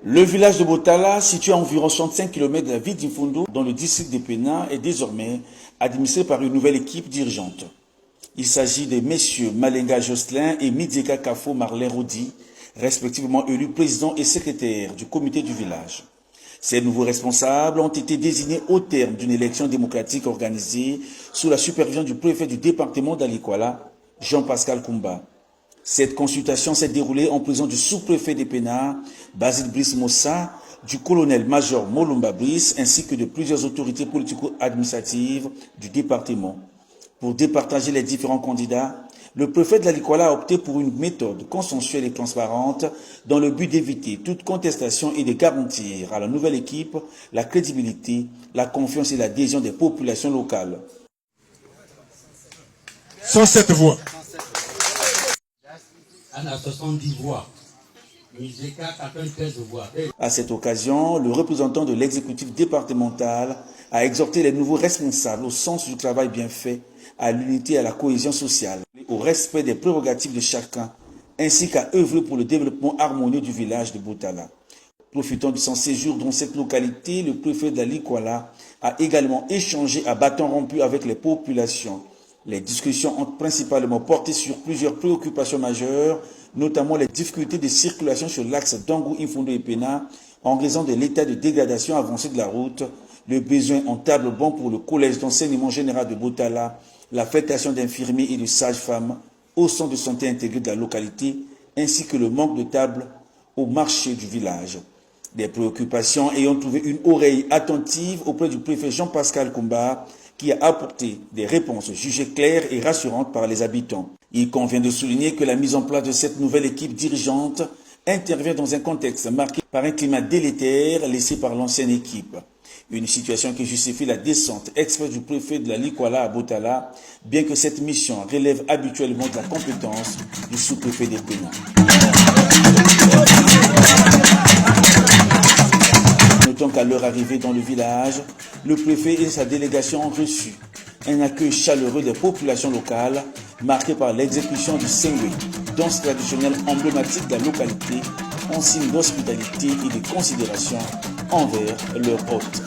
Le village de Botala, situé à environ 65 km de la ville d'Imfundo, dans le district de Pena, est désormais administré par une nouvelle équipe dirigeante. Il s'agit de messieurs Malenga Jocelyn et Midieka Kafo Marlin Rodi, respectivement élus président et secrétaire du comité du village. Ces nouveaux responsables ont été désignés au terme d'une élection démocratique organisée sous la supervision du préfet du département d'Alikwala, Jean-Pascal Koumba. Cette consultation s'est déroulée en présence du sous-préfet de Pena, Basile Brice Mossa, du colonel-major Molumba Brice, ainsi que de plusieurs autorités politico-administratives du département. Pour départager les différents candidats, le préfet de l'Alikwala a opté pour une méthode consensuelle et transparente dans le but d'éviter toute contestation et de garantir à la nouvelle équipe la crédibilité, la confiance et l'adhésion des populations locales. 107 voix. On a 70 voix. Midieka 93 voix. À cette occasion, le représentant de l'exécutif départemental a exhorté les nouveaux responsables au sens du travail bien fait, à l'unité et à la cohésion sociale, au respect des prérogatives de chacun, ainsi qu'à œuvrer pour le développement harmonieux du village de Botala. Profitant de son séjour dans cette localité, le préfet de l'Alikwala a également échangé à bâton rompu avec les populations. Les discussions ont principalement porté sur plusieurs préoccupations majeures, notamment les difficultés de circulation sur l'axe Dangou-Imfundo et Pena, en raison de l'état de dégradation avancée de la route, le besoin en table bon pour le collège d'enseignement général de Botala, l'affectation d'infirmiers et de sages-femmes au centre de santé intégré de la localité, ainsi que le manque de tables au marché du village. Des préoccupations ayant trouvé une oreille attentive auprès du préfet Jean-Pascal Koumba, qui a apporté des réponses jugées claires et rassurantes par les habitants. Il convient de souligner que la mise en place de cette nouvelle équipe dirigeante intervient dans un contexte marqué par un climat délétère laissé par l'ancienne équipe. Une situation qui justifie la descente express du préfet de l'Alikwala à Botala, bien que cette mission relève habituellement de la compétence du sous-préfet des Pena. Notons qu'à leur arrivée dans le village, le préfet et sa délégation ont reçu un accueil chaleureux des populations locales, marqué par l'exécution du Sengwe, danse traditionnelle emblématique de la localité, en signe d'hospitalité et de considération envers leurs hôtes.